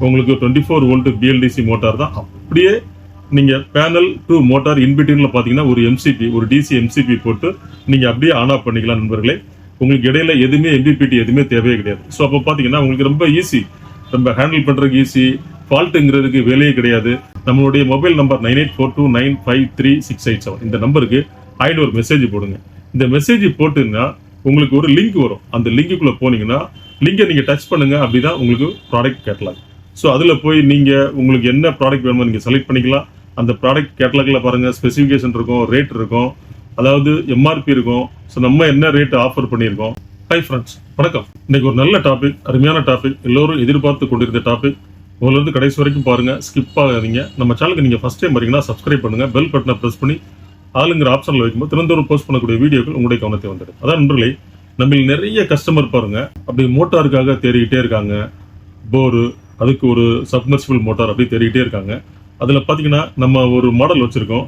உங்களுக்கு 24 volt BLDC motor தான். அப்படியே நீங்க பேனல் டு மோட்டார் இன்பிட்வீன்ல பாத்தீங்கன்னா ஒரு எம்சிபி, ஒரு டிசி எம்சிபி போட்டு நீங்க அப்படியே ஆன் ஆஃப் பண்ணிக்கலாம் நண்பர்களே. உங்களுக்கு இடையில எதுவுமே எம்பிபிடி எதுவுமே தேவையே கிடையாது. ஸோ அப்போ பாத்தீங்கன்னா உங்களுக்கு ரொம்ப ஈஸி, ரொம்ப ஹேண்டில் பண்றதுக்கு ஈஸி, ஃபால்ட்டுங்கிறதுக்கு வேலையே கிடையாது. நம்மளுடைய மொபைல் நம்பர் 9842953687 இந்த நம்பருக்கு ஒரு மெசேஜ் போடுங்க. இந்த மெசேஜ் போட்டுன்னா உங்களுக்கு ஒரு லிங்க் வரும். அந்த லிங்குக்குள்ள போனீங்கன்னா லிங்கை நீங்க டச் பண்ணுங்க, அப்படிதான் உங்களுக்கு ப்ராடக்ட் கேட்டலாக். ஸோ அதுல போய் நீங்க உங்களுக்கு என்ன ப்ராடக்ட் வேணுமோ நீங்க செலக்ட் பண்ணிக்கலாம். அந்த ப்ராடக்ட் கேட்டலாக்ல பாருங்க, ஸ்பெசிஃபிகேஷன் இருக்கும், ரேட் இருக்கும், அதாவது எம்ஆர்பி இருக்கும். ஸோ நம்ம என்ன ரேட் ஆஃபர் பண்ணியிருக்கோம். ஹை ஃப்ரெண்ட்ஸ், வணக்கம். இன்னைக்கு ஒரு நல்ல டாபிக், அருமையான டாபிக், எல்லோரும் எதிர்பார்த்து கொண்டிருந்த டாபிக். முதல்ல இருந்து கடைசி வரைக்கும் பாருங்க, ஸ்கிப் ஆகாதீங்க. நம்ம சேனலுக்கு நீங்க ஃபர்ஸ்ட் டைம் வரீங்கன்னா சப்ஸ்கிரைப் பண்ணுங்க, பெல் பட்டனை பிரஸ் பண்ணி ஆளுங்கிற ஆப்ஷன்ல வைக்கும்போது தினந்தோறும் போஸ்ட் பண்ணக்கூடிய வீடியோக்கள் உங்களுடைய கவனத்தை வந்துடும். அதான் நண்பர்களே, நம்ம நிறைய கஸ்டமர் பாருங்க அப்படி மோட்டாருக்காக தேடிக்கிட்டே இருக்காங்க. போரு, அதுக்கு ஒரு சப்மர்சிபிள் மோட்டார் அப்படி தேடிக்கிட்டே இருக்காங்க. அதுல பாத்தீங்கன்னா நம்ம ஒரு மாடல் வச்சிருக்கோம்.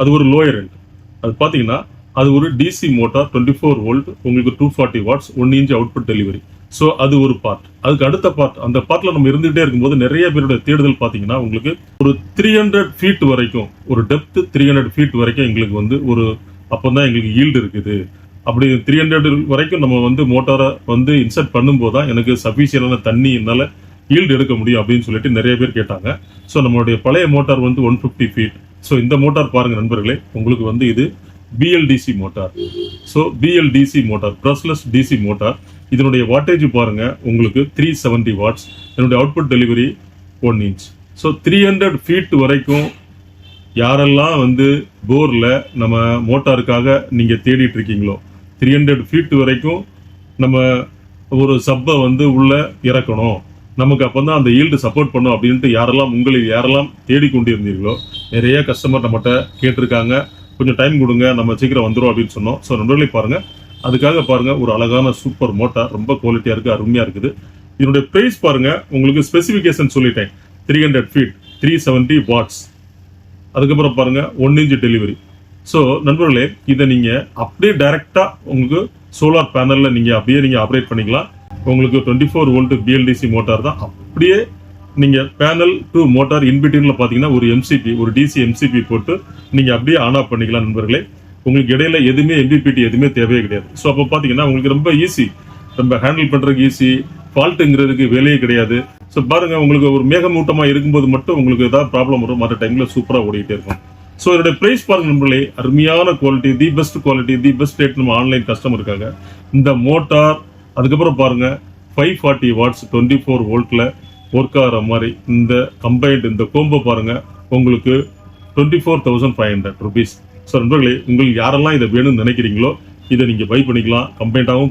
அது ஒரு லோயர் எண்ட். அது பாத்தீங்கன்னா அது ஒரு டிசி மோட்டார் 24 வோல்ட், உங்களுக்கு 240 watts, 1 inch output delivery. So அது ஒரு பார்ட். அதுக்கு அடுத்த பார்ட், அந்த பார்ட்ல நம்ம இருந்துகிட்டே இருக்கும்போது நிறைய பேருடைய தேடுதல் பாத்தீங்கன்னா உங்களுக்கு ஒரு 300 ஃபீட் வரைக்கும், ஒரு டெப்த் 300 ஃபீட் வரைக்கும் எங்களுக்கு ஒரு அப்பதான் எங்களுக்கு ஈல்டு இருக்குது. அப்படி 300 வரைக்கும் நம்ம மோட்டாரை இன்சர்ட் பண்ணும்போது தான் எனக்கு சஃபிஷியன்டான தண்ணி என்னால ஈல்டு எடுக்க முடியும் அப்படின்னு சொல்லிட்டு நிறைய பேர் கேட்டாங்க. ஸோ நம்மளுடைய பழைய மோட்டார் 150 ஃபீட். ஸோ இந்த மோட்டார் பாருங்க நண்பர்களே, உங்களுக்கு இது BLDC motor. So BLDC motor, brushless DC motor. இதனுடைய வாட்டேஜ் பாருங்க, உங்களுக்கு 370 வாட்ஸ். இதனுடைய output delivery 1 inch. So 300 feet வரைக்கும் யாரெல்லாம் போர்ல நம்ம மோட்டாருக்காக நீங்க தேடிட்டு இருக்கீங்களோ, 300 ஃபீட் வரைக்கும் நம்ம ஒரு சப்பை உள்ள இறக்கணும், நமக்கு அப்பதான் அந்த ஈல்டு சப்போர்ட் பண்ணும் அப்படின்ட்டு யாரெல்லாம் தேடிக்கொண்டிருந்தீர்களோ நிறைய கஸ்டமர் நம்மகிட்ட கேட்டிருக்காங்க. கொஞ்சம் டைம் கொடுங்க, நம்ம சீக்கிரம் வந்துடும் அப்படின்னு சொன்னோம். ஸோ நண்பர்களே பாருங்க, அதுக்காக பாருங்க ஒரு அழகான சூப்பர் மோட்டார், ரொம்ப குவாலிட்டியா இருக்கு, அருமையா இருக்குது. இதனுடைய பிரைஸ் பாருங்க, உங்களுக்கு ஸ்பெசிபிகேஷன் சொல்லிட்டேன். 300 ஃபீட், 370 வாட்ஸ், அதுக்கப்புறம் பாருங்க 1 இன்ச் டெலிவரி. ஸோ நண்பர்களே, இதை நீங்க அப்படியே டைரக்டா உங்களுக்கு சோலார் பேனல்ல நீங்க ஆப்ரேட் பண்ணிக்கலாம். உங்களுக்கு 24 வோல்ட் பிஎல்டிசி மோட்டார் தான். அப்படியே நீங்க பேனல் டு மோட்டார் இன்பிட்வீன்ல பாத்தீங்கன்னா ஒரு எம்சிபி, ஒரு டிசி எம்சிபி போட்டு நீங்க அப்படியே ஆன் ஆஃப் பண்ணிக்கலாம் நண்பர்களே. உங்களுக்கு இடையில எதுவுமே எம்பிபிடி எதுவுமே தேவையே கிடையாது. ஸோ அப்போ பாத்தீங்கன்னா உங்களுக்கு ரொம்ப ஈஸி, ரொம்ப ஹேண்டில் பண்றதுக்கு ஈஸி, ஃபால்ட்டுங்கிறதுக்கு வேலையே கிடையாது. ஸோ பாருங்க, உங்களுக்கு ஒரு மேகமூட்டமா இருக்கும்போது மட்டும் உங்களுக்கு ஏதாவது ப்ராப்ளம் வரும், மற்ற டைம்ல சூப்பரா ஓடிக்கிட்டே இருக்கும். ஸோ இதோட பிரைஸ் பாருங்க நண்பர்களே, அருமையான quality, the best quality, the best rate நம்ம ஆன்லைன் கஸ்டமருக்காக. இந்த மோட்டார் அதுக்கப்புறம் பாருங்க 540 வாட்ஸ் 24 வோல்ட்ல ஒர்க் ஆகிற மாதிரி இந்த கம்பைன்ட் இந்த கோம்போ பாருங்க, உங்களுக்கு 24,500 rupees. ஸோ நண்பர்களே, உங்களுக்கு யாரெல்லாம் இதை வேணும்னு நினைக்கிறீங்களோ இதை நீங்க பை பண்ணிக்கலாம், கம்பைண்டாகவும்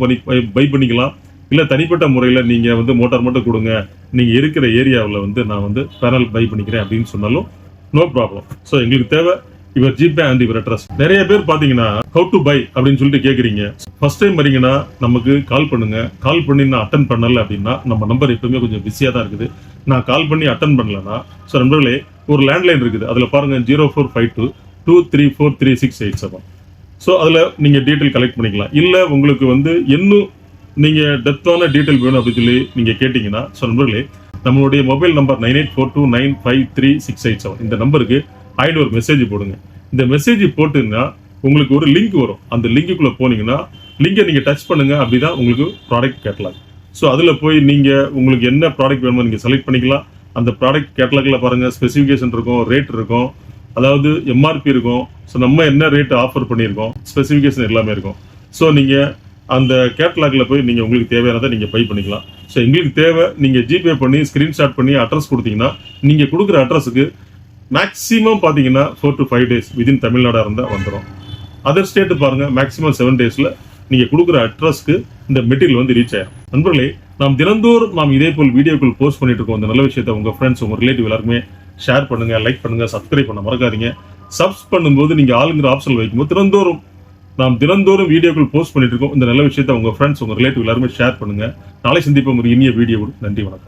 பை பண்ணிக்கலாம். இல்ல தனிப்பட்ட முறையில நீங்க மோட்டார் மட்டும் கொடுங்க, நீங்க இருக்கிற ஏரியாவில் நான் பேனல் பை பண்ணிக்கிறேன் அப்படின்னு சொன்னாலும் நோ ப்ராப்ளம். ஸோ எங்களுக்கு தேவை இவர் ஜிபே அண்ட் இவர் அட்ரஸ். நிறைய பேர் பாத்தீங்கன்னா ஹவு டு பை அப்படின்னு சொல்லிட்டு கேக்குறீங்க. ஃபர்ஸ்ட் டைம் வரீங்கன்னா நமக்கு கால் பண்ணுங்க. கால் பண்ணி நான் அட்டன் பண்ணல அப்படின்னா, நம்ம நம்பர் எப்பவுமே கொஞ்சம் பிஸியா தான் இருக்குது. நான் கால் பண்ணி அட்டன் பண்ணலன்னா, ஸோ நண்பர்களே ஒரு லேண்ட்லைன் இருக்குது, அதுல பாருங்க 0452234367. ஸோ அதுல நீங்க டீட்டெயில் கலெக்ட் பண்ணிக்கலாம். இல்ல உங்களுக்கு இன்னும் நீங்க டெப்தான டீட்டெயில் வேணும் அப்படின்னு சொல்லி நீங்க கேட்டீங்கன்னா, ஸோ நண்பர்களே நம்மளுடைய மொபைல் நம்பர் 9842953687 இந்த நம்பருக்கு ஒரு மெசேஜ் போடுங்க. இந்த மெசேஜ் போட்டுன்னா உங்களுக்கு ஒரு லிங்க் வரும். அந்த லிங்குக்குள்ள போனீங்கன்னா லிங்கை நீங்க டச் பண்ணுங்க, அப்படிதான் உங்களுக்கு ப்ராடக்ட் கேட்டலாக். ஸோ அதுல போய் நீங்க உங்களுக்கு என்ன ப்ராடக்ட் வேணுமோ நீங்க செலக்ட் பண்ணிக்கலாம். அந்த ப்ராடக்ட் கேட்டலாக்ல பாருங்க, ஸ்பெசிஃபிகேஷன் இருக்கும், ரேட் இருக்கும், அதாவது எம்ஆர்பி இருக்கும். ஸோ நம்ம என்ன ரேட் ஆஃபர் பண்ணியிருக்கோம், ஸ்பெசிஃபிகேஷன் எல்லாமே இருக்கும். ஸோ நீங்க அந்த கேட்டலாக்ல போய் நீங்க உங்களுக்கு தேவையானதை நீங்க பை பண்ணிக்கலாம். ஸோ எங்களுக்கு தேவை, நீங்க ஜிபே பண்ணி ஸ்கிரீன்ஷாட் பண்ணி அட்ரஸ் கொடுத்தீங்கன்னா, நீங்க கொடுக்குற அட்ரஸுக்கு மேக்ஸிமம் பாத்தீங்கன்னா 4 to 5 days விதின் தமிழ்நாடா இருந்தா வந்துடும். அதர் ஸ்டேட் பாருங்க மேக்ஸிமம் 7 daysல நீங்க கொடுக்குற அட்ரஸ்க்கு இந்த மெட்டீரியல் ரீச் ஆயிடும். நண்பர்களே, நாம் தினந்தோறும் இதே போல் வீடியோக்கள் போஸ்ட் பண்ணிட்டு இருக்கோம். இந்த நல்ல விஷயத்தை உங்க ஃப்ரெண்ட்ஸ், உங்க ரிலேட்டிவ் எல்லாருமே ஷேர் பண்ணுங்க, லைக் பண்ணுங்க, சப்ஸ்கிரைப் பண்ண மறக்காதீங்க. சப்ஸ் பண்ணும்போது நீங்க ஆளுங்கிற ஆப்ஷன் வைக்கும்போது தினந்தோறும் வீடியோக்கள் போஸ்ட் பண்ணிட்டு இருக்கோம். இந்த நல்ல விஷயத்தை உங்க ஃப்ரெண்ட்ஸ், உங்க ரிலேட்டிவ் எல்லாருமே ஷேர் பண்ணுங்க. நாளை சந்திப்போம் ஒரு இனிய வீடியோ. நன்றி, வணக்கம்.